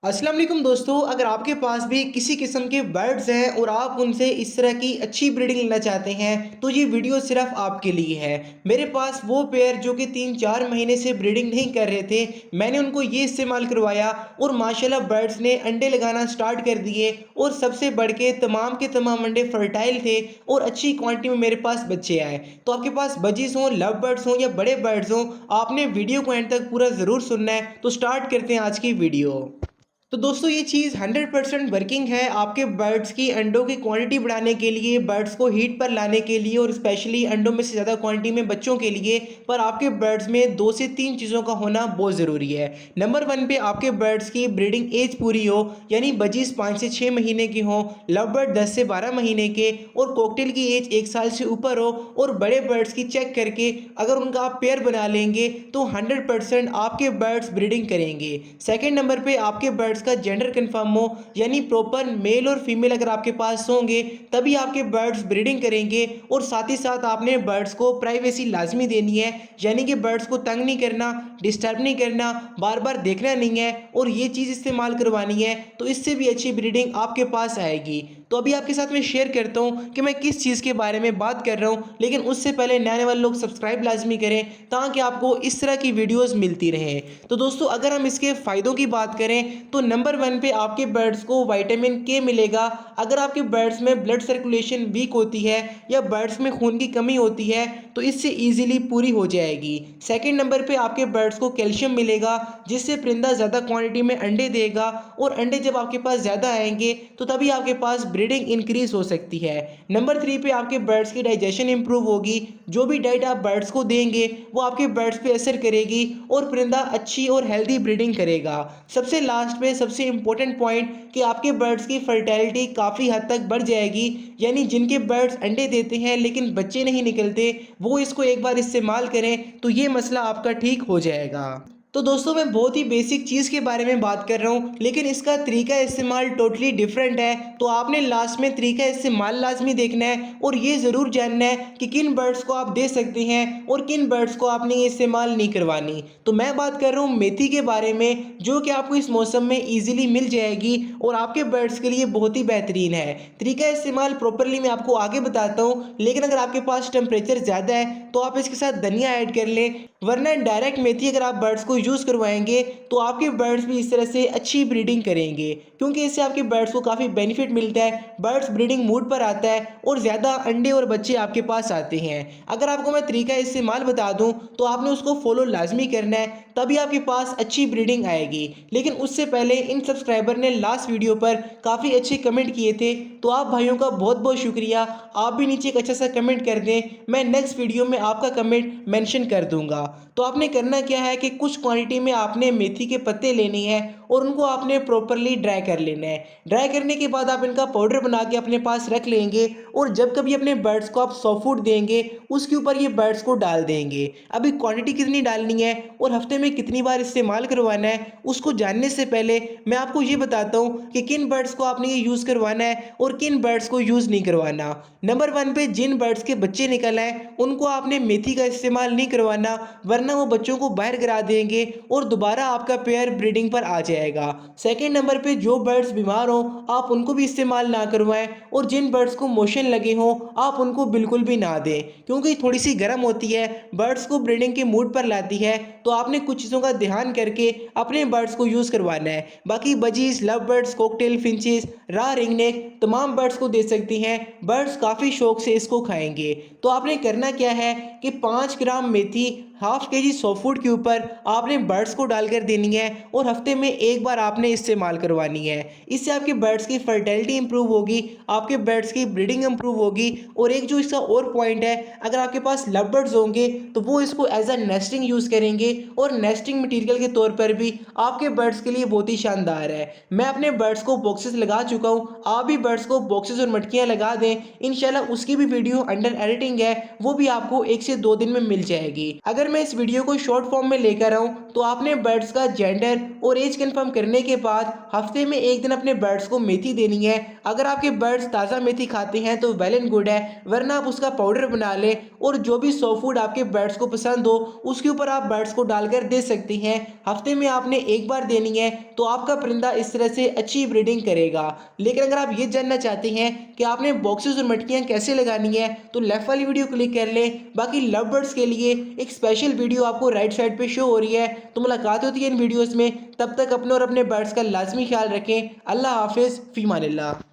अस्सलाम वालेकुम दोस्तों, अगर आपके पास भी किसी किस्म के बर्ड्स हैं और आप उनसे इस तरह की अच्छी ब्रीडिंग लेना चाहते हैं तो ये वीडियो सिर्फ आपके लिए है। मेरे पास वो पेयर जो कि 3-4 महीने से ब्रीडिंग नहीं कर रहे थे, मैंने उनको ये इस्तेमाल करवाया और माशाल्लाह बर्ड्स ने अंडे लगाना स्टार्ट कर दिए और सबसे बढ़ के तमाम अंडे फर्टाइल थे और अच्छी क्वांटिटी में मेरे पास बच्चे आए। तो आपके पास बजीज हों, लव बर्ड्स हों या बड़े बर्ड्स हों, आपने वीडियो को एंड तक पूरा ज़रूर सुनना है। तो स्टार्ट करते हैं आज की वीडियो। तो दोस्तों ये चीज़ 100% वर्किंग है आपके बर्ड्स की अंडों की क्वांटिटी बढ़ाने के लिए, बर्ड्स को हीट पर लाने के लिए और स्पेशली अंडों में से ज़्यादा क्वांटिटी में बच्चों के लिए। पर आपके बर्ड्स में 2 से 3 चीज़ों का होना बहुत ज़रूरी है। नंबर 1 पे आपके बर्ड्स की ब्रीडिंग एज पूरी हो, यानी बजीज 5 से 6 महीने की हो, लव बर्ड 10 से 12 महीने के और कॉकटेल की एज 1 साल से ऊपर हो। और बड़े बर्ड्स की चेक करके अगर उनका आप पेयर बना लेंगे तो 100% आपके बर्ड्स ब्रीडिंग करेंगे। सेकेंड नंबर पे आपके बर्ड्स का जेंडर कंफर्म हो, यानी प्रॉपर मेल और फीमेल अगर आपके पास होंगे तभी आपके बर्ड्स ब्रीडिंग करेंगे। और साथ ही साथ आपने बर्ड्स को प्राइवेसी लाजमी देनी है, यानी कि बर्ड्स को तंग नहीं करना, डिस्टर्ब नहीं करना, बार बार देखना नहीं है और ये चीज़ इस्तेमाल करवानी है। तो इससे भी अच्छी ब्रीडिंग आपके पास आएगी। तो अभी आपके साथ मैं शेयर करता हूँ कि मैं किस चीज़ के बारे में बात कर रहा हूँ, लेकिन उससे पहले नए आने वाले लोग सब्सक्राइब लाजमी करें ताकि आपको इस तरह की वीडियोस मिलती रहें। तो दोस्तों अगर हम इसके फ़ायदों की बात करें तो नंबर 1 पे आपके बर्ड्स को विटामिन के मिलेगा। अगर आपके बर्ड्स में ब्लड सर्कुलेशन वीक होती है या बर्ड्स में खून की कमी होती है तो इससे ईजिली पूरी हो जाएगी। सेकेंड नंबर पे आपके बर्ड्स को कैल्शियम मिलेगा, जिससे परिंदा ज़्यादा क्वांटिटी में अंडे देगा और अंडे जब आपके पास ज़्यादा आएंगे तो तभी आपके पास ब्रीडिंग इंक्रीज हो सकती है। नंबर 3 पे आपके बर्ड्स की डाइजेशन इंप्रूव होगी। जो भी डाइट आप बर्ड्स को देंगे वो आपके बर्ड्स पे असर करेगी और परिंदा अच्छी और हेल्दी ब्रीडिंग करेगा। सबसे लास्ट में सबसे इंपॉर्टेंट पॉइंट कि आपके बर्ड्स की फर्टिलिटी काफ़ी हद तक बढ़ जाएगी, यानी जिनके बर्ड्स अंडे देते हैं लेकिन बच्चे नहीं निकलते वो इसको एक बार इस्तेमाल करें तो ये मसला आपका ठीक हो जाएगा। तो दोस्तों मैं बहुत ही बेसिक चीज़ के बारे में बात कर रहा हूँ, लेकिन इसका तरीका इस्तेमाल टोटली डिफरेंट है। तो आपने लास्ट में तरीका इस्तेमाल लाजमी देखना है और ये ज़रूर जानना है कि किन बर्ड्स को आप दे सकते हैं और किन बर्ड्स को आपने ये इस्तेमाल नहीं करवानी। तो मैं बात कर रहा हूँ मेथी के बारे में, जो कि आपको इस मौसम में ईजिली मिल जाएगी और आपके बर्ड्स के लिए बहुत ही बेहतरीन है। तरीका इस्तेमाल प्रॉपरली मैं आपको आगे बताता हूँ, लेकिन अगर आपके पास टेम्परेचर ज़्यादा है तो आप इसके साथ धनिया ऐड कर लें, वरना डायरेक्ट मेथी अगर आप बर्ड्स को यूज़ करवाएंगे तो आपके बर्ड्स भी इस तरह से अच्छी ब्रीडिंग करेंगे, क्योंकि इससे आपके बर्ड्स को काफ़ी बेनिफिट मिलता है। बर्ड्स ब्रीडिंग मूड पर आता है और ज़्यादा अंडे और बच्चे आपके पास आते हैं। अगर आपको मैं तरीका इस्तेमाल बता दूं तो आपने उसको फॉलो लाजमी करना है, तभी आपके पास अच्छी ब्रीडिंग आएगी। लेकिन उससे पहले इन सब्सक्राइबर ने लास्ट वीडियो पर काफ़ी अच्छे कमेंट किए थे, तो आप भाइयों का बहुत बहुत शुक्रिया। आप भी नीचे एक अच्छा सा कमेंट कर दें, मैं नेक्स्ट वीडियो में आपका कमेंट मेंशन कर दूंगा। तो आपने करना क्या है कि कुछ क्वांटिटी में आपने मेथी के पत्ते लेने हैं और उनको आपने प्रॉपरली ड्राई कर लेना है। ड्राई करने के बाद आप इनका पाउडर बना के अपने पास रख लेंगे और जब कभी अपने बर्ड्स को आप सॉफ्ट फूड देंगे उसके ऊपर ये बर्ड्स को डाल देंगे। अभी क्वांटिटी कितनी डालनी है और हफ्ते में कितनी बार इस्तेमाल करवाना है उसको जानने से पहले मैं आपको ये बताता हूँ कि किन बर्ड्स को आपने ये यूज़ करवाना है और किन बर्ड्स को यूज़ नहीं करवाना। नंबर 1 पे जिन बर्ड्स के बच्चे निकल आए उनको आपने मेथी का इस्तेमाल नहीं करवाना, वरना वो बच्चों को बाहर गिरा देंगे और दोबारा आपका पेयर ब्रीडिंग पर आ जाएगा। सेकेंड नंबर पे जो बर्ड्स बीमार हो आप उनको भी इस्तेमाल ना करवाएं और जिन बर्ड्स को मोशन लगे हों आप उनको बिल्कुल भी ना दें, क्योंकि थोड़ी सी गर्म होती है, बर्ड्स को ब्रीडिंग के मूड पर लाती है। तो आपने कुछ चीज़ों का ध्यान करके अपने बर्ड्स को यूज़ करवाना है। बाकी budgies, love birds, cocktail, finches, रा रिंगनेक तमाम बर्ड्स को दे सकती हैं। बर्ड्स काफ़ी शौक से इसको खाएंगे। तो आपने करना क्या है कि 5 ग्राम मेथी हाफ के जी सॉफ्ट फूड के ऊपर आपने बर्ड्स को डालकर देनी है और हफ्ते में एक बार आपने इस्तेमाल करवानी है। इससे आपके बर्ड्स की फर्टिलिटी इंप्रूव होगी, आपके बर्ड्स की ब्रीडिंग इंप्रूव होगी। और एक जो इसका और पॉइंट है, अगर आपके पास लव बर्ड्स होंगे तो वो इसको एज अ नेस्टिंग यूज़ करेंगे और नेस्टिंग मटीरियल के तौर पर भी आपके बर्ड्स के लिए बहुत ही शानदार है। मैं अपने बर्ड्स को बॉक्सेस लगा चुका हूँ, आप भी बर्ड्स को बॉक्सेस और मटकियाँ लगा दें। इंशाल्लाह उसकी भी वीडियो अंडर एडिटिंग है, वो भी आपको 1 से 2 दिन में मिल जाएगी। अगर मैं इस वीडियो को शॉर्ट फॉर्म में लेकर आऊँ तो आपने बर्ड्स का जेंडर और एज कंफर्म करने के बाद हफ्ते में एक दिन अपने बर्ड्स को मेथी देनी है। अगर आपके बर्ड्स ताज़ा मेथी खाते हैं तो वेल एंड गुड है, वरना आप उसका पाउडर बना लें और जो भी सॉफ्ट फूड आपके बर्ड्स को पसंद हो उसके ऊपर आप बर्ड्स को डालकर दे सकती हैं। हफ्ते में आपने एक बार देनी है तो आपका परिंदा इस तरह से अच्छी ब्रीडिंग करेगा। लेकिन अगर आप ये जानना चाहते हैं कि आपने बॉक्सेस और मटकियाँ कैसे लगानी है तो लेफ्ट वाली वीडियो क्लिक कर लें। बाकी लव बर्ड्स के लिए एक स्पेशल वीडियो आपको राइट साइड पे शो हो रही है। तो मुलाकात होती है इन वीडियोस में। तब तक अपने और अपने बर्ड्स का लाजमी ख्याल रखें। अल्लाह हाफिज़, फ़ी अमानिल्लाह।